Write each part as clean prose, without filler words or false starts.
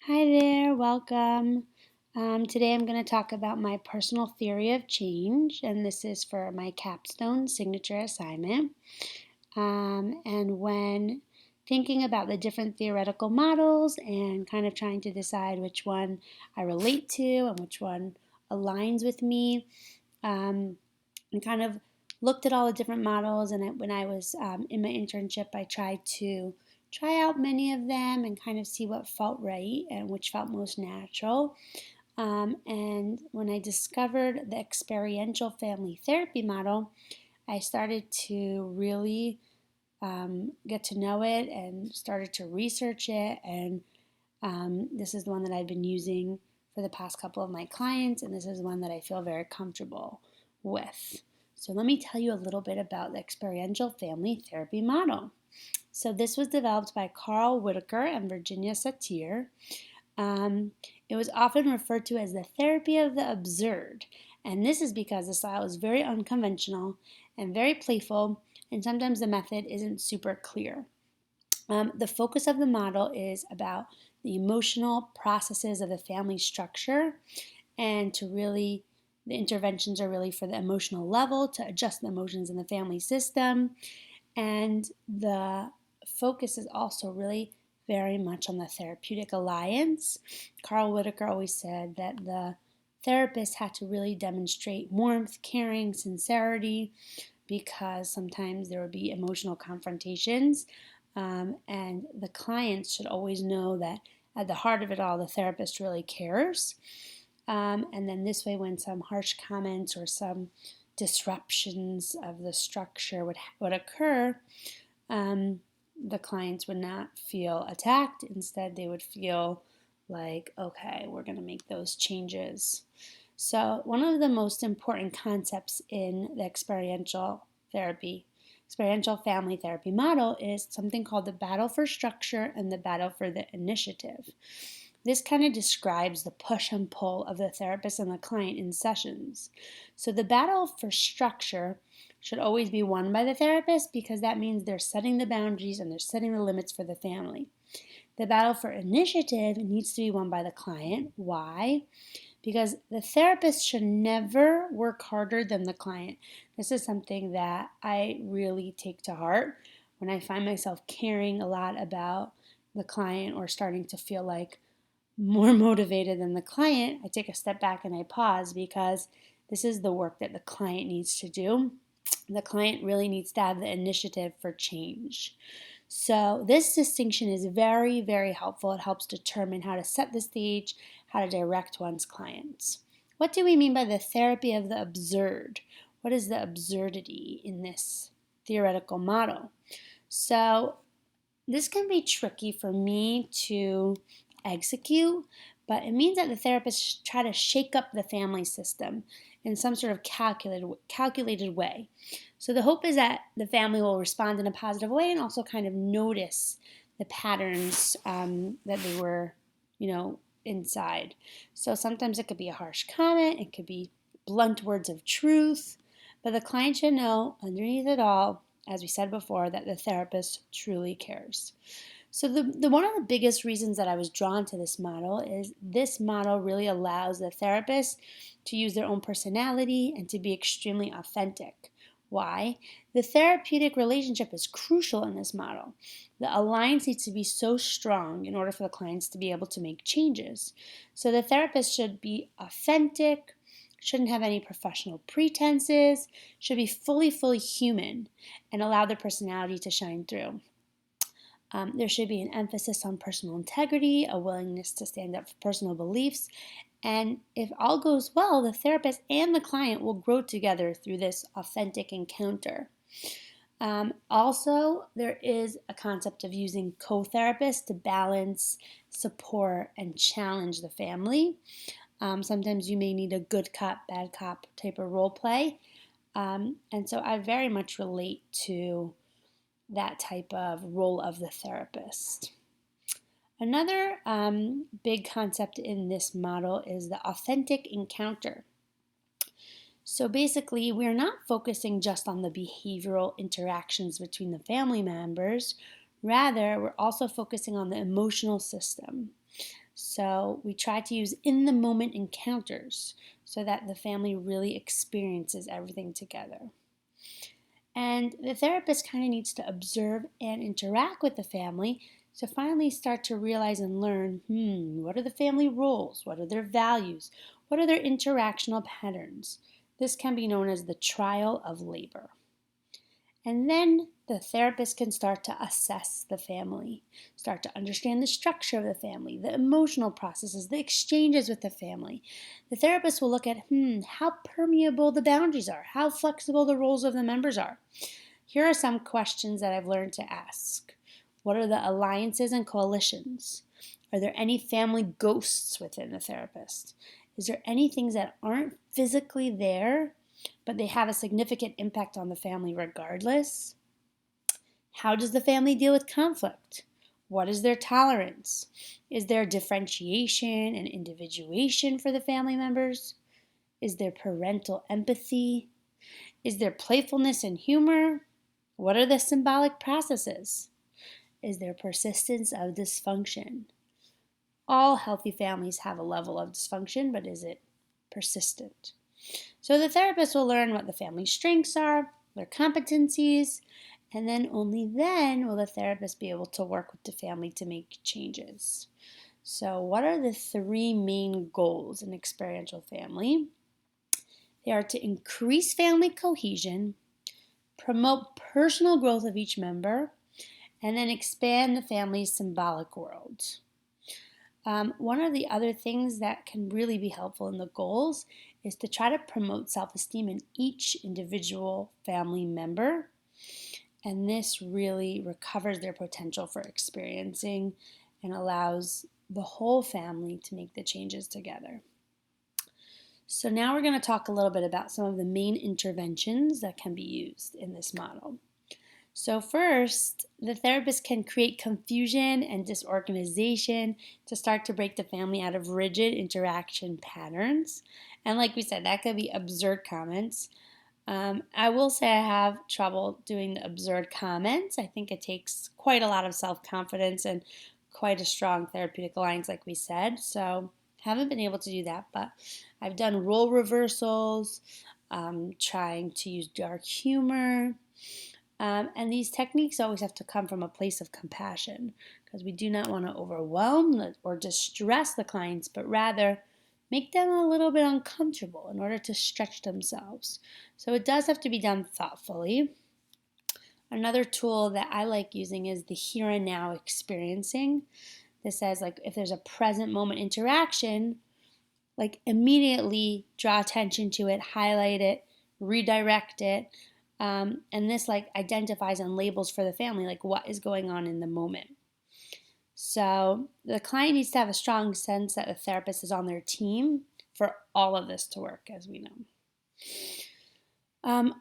Hi there, welcome. Today I'm going to talk about my personal theory of change, and this is for my capstone signature assignment. And when thinking about the different theoretical models and kind of trying to decide which one I relate to and which one aligns with me, and kind of looked at all the different models. And when I was in my internship, I tried to try out many of them and kind of see what felt right and which felt most natural. And when I discovered the experiential family therapy model, I started to really get to know it and started to research it. And this is the one that I've been using for the past couple of my clients, and this is one that I feel very comfortable with. So let me tell you a little bit about the experiential family therapy model. So this was developed by Carl Whitaker and Virginia Satir. It was often referred to as the therapy of the absurd, and this is because the style is very unconventional and very playful, and sometimes the method isn't super clear. The focus of the model is about the emotional processes of the family structure, and the interventions are really for the emotional level to adjust the emotions in the family system. And the focus is also really very much on the therapeutic alliance. Carl Whitaker always said that the therapist had to really demonstrate warmth, caring, sincerity, because sometimes there would be emotional confrontations. And the clients should always know that at the heart of it all, the therapist really cares. And then this way, when some harsh comments or some disruptions of the structure would occur, the clients would not feel attacked. Instead, they would feel like, okay, we're going to make those changes. So, one of the most important concepts in the experiential family therapy model is something called the battle for structure and the battle for the initiative. This kind of describes the push and pull of the therapist and the client in sessions. So, the battle for structure should always be won by the therapist because that means they're setting the boundaries and they're setting the limits for the family. The battle for initiative needs to be won by the client. Why? Because the therapist should never work harder than the client. This is something that I really take to heart when I find myself caring a lot about the client or starting to feel like more motivated than the client. I take a step back and I pause because this is the work that the client needs to do. The client really needs to have the initiative for change. So, this distinction is very, very helpful. It helps determine how to set the stage, how to direct one's clients. What do we mean by the therapy of the absurd? What is the absurdity in this theoretical model? So, this can be tricky for me to execute, but it means that the therapist try to shake up the family system in some sort of calculated way. So the hope is that the family will respond in a positive way and also kind of notice the patterns that they were, inside. So sometimes it could be a harsh comment, it could be blunt words of truth, but the client should know underneath it all, as we said before, that the therapist truly cares. So the one of the biggest reasons that I was drawn to this model is this model really allows the therapist to use their own personality and to be extremely authentic. Why? The therapeutic relationship is crucial in this model. The alliance needs to be so strong in order for the clients to be able to make changes. So the therapist should be authentic, shouldn't have any professional pretenses, should be fully human, and allow their personality to shine through. There should be an emphasis on personal integrity, a willingness to stand up for personal beliefs, and if all goes well, the therapist and the client will grow together through this authentic encounter. Also, there is a concept of using co-therapists to balance, support, and challenge the family. Sometimes you may need a good cop, bad cop type of role play. And so I very much relate to that type of role of the therapist. Another big concept in this model is the authentic encounter. So basically, we're not focusing just on the behavioral interactions between the family members. Rather, we're also focusing on the emotional system. So we try to use in-the-moment encounters so that the family really experiences everything together. And the therapist kind of needs to observe and interact with the family to finally start to realize and learn, what are the family roles? What are their values? What are their interactional patterns? This can be known as the trial of labor. And then the therapist can start to assess the family, start to understand the structure of the family, the emotional processes, the exchanges with the family. The therapist will look at how permeable the boundaries are, how flexible the roles of the members are. Here are some questions that I've learned to ask. What are the alliances and coalitions? Are there any family ghosts within the therapist? Is there any things that aren't physically there, but they have a significant impact on the family regardless? How does the family deal with conflict? What is their tolerance? Is there differentiation and individuation for the family members? Is there parental empathy? Is there playfulness and humor? What are the symbolic processes? Is there persistence of dysfunction? All healthy families have a level of dysfunction, but is it persistent? So the therapist will learn what the family's strengths are, their competencies, and then only then will the therapist be able to work with the family to make changes. So what are the three main goals in experiential family? They are to increase family cohesion, promote personal growth of each member, and then expand the family's symbolic world. One of the other things that can really be helpful in the goals is to try to promote self-esteem in each individual family member. And this really recovers their potential for experiencing and allows the whole family to make the changes together. So now we're going to talk a little bit about some of the main interventions that can be used in this model. So first, the therapist can create confusion and disorganization to start to break the family out of rigid interaction patterns. And like we said, that could be absurd comments. I will say I have trouble doing the absurd comments. I think it takes quite a lot of self-confidence and quite a strong therapeutic alliance, like we said. So haven't been able to do that, but I've done role reversals, trying to use dark humor. And these techniques always have to come from a place of compassion because we do not want to overwhelm or distress the clients, but rather make them a little bit uncomfortable in order to stretch themselves. So it does have to be done thoughtfully. Another tool that I like using is the here and now experiencing. This says, like, if there's a present moment interaction, like immediately draw attention to it, highlight it, redirect it. And this like identifies and labels for the family like what is going on in the moment. So the client needs to have a strong sense that the therapist is on their team for all of this to work, as we know.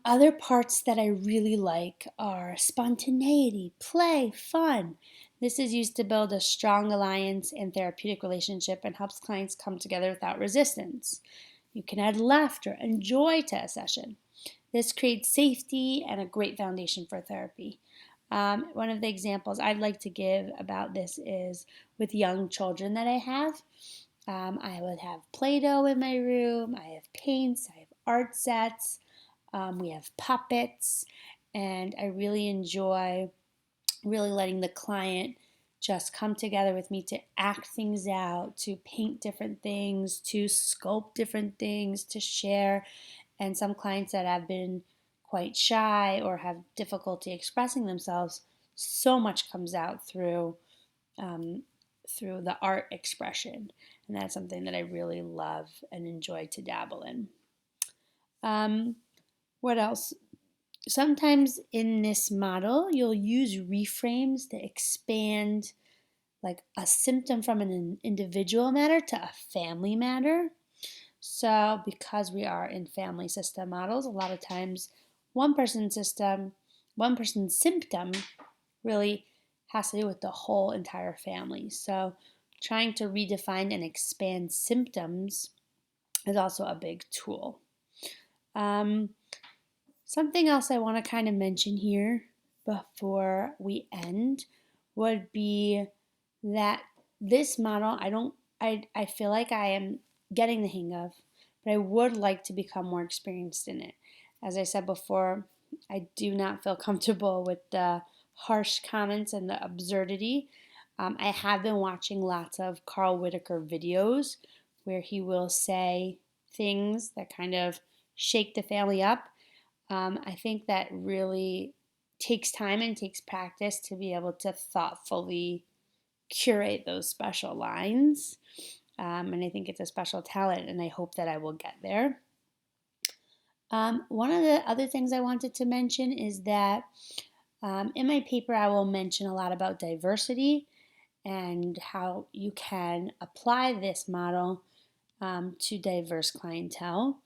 Other parts that I really like are spontaneity, play, fun. This is used to build a strong alliance and therapeutic relationship and helps clients come together without resistance. You can add laughter and joy to a session. This creates safety and a great foundation for therapy. One of the examples I'd like to give about this is with young children that I have. I would have Play-Doh in my room, I have paints, I have art sets, we have puppets, and I really enjoy really letting the client just come together with me to act things out, to paint different things, to sculpt different things, to share. And some clients that have been quite shy or have difficulty expressing themselves, so much comes out through the art expression. And that's something that I really love and enjoy to dabble in. What else? Sometimes in this model, you'll use reframes to expand like a symptom from an individual matter to a family matter. So because we are in family system models, a lot of times one person's symptom really has to do with the whole entire family. So trying to redefine and expand symptoms is also a big tool. Something else I want to kind of mention here before we end would be that this model, I don't I feel like I am getting the hang of, but I would like to become more experienced in it. As I said before, I do not feel comfortable with the harsh comments and the absurdity. I have been watching lots of Carl Whitaker videos where he will say things that kind of shake the family up. I think that really takes time and takes practice to be able to thoughtfully curate those special lines. And I think it's a special talent, and I hope that I will get there. One of the other things I wanted to mention is that in my paper, I will mention a lot about diversity and how you can apply this model to diverse clientele.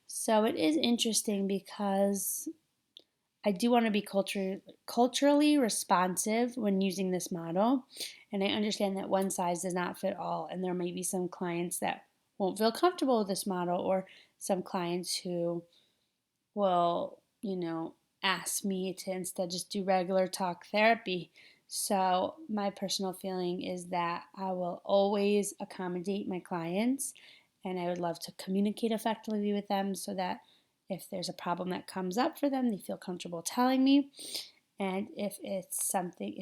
So it is interesting because I do want to be culturally responsive when using this model. And I understand that one size does not fit all. And there may be some clients that won't feel comfortable with this model, or some clients who will, ask me to instead just do regular talk therapy. So, my personal feeling is that I will always accommodate my clients, and I would love to communicate effectively with them so that if there's a problem that comes up for them, they feel comfortable telling me. And if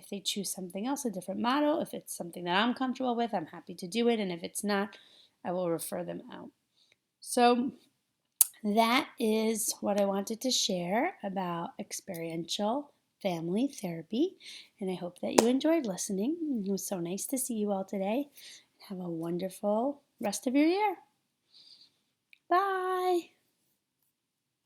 they choose something else, a different model, if it's something that I'm comfortable with, I'm happy to do it. And if it's not, I will refer them out. So, that is what I wanted to share about experiential family therapy. And I hope that you enjoyed listening. It was so nice to see you all today. Have a wonderful rest of your year. Bye.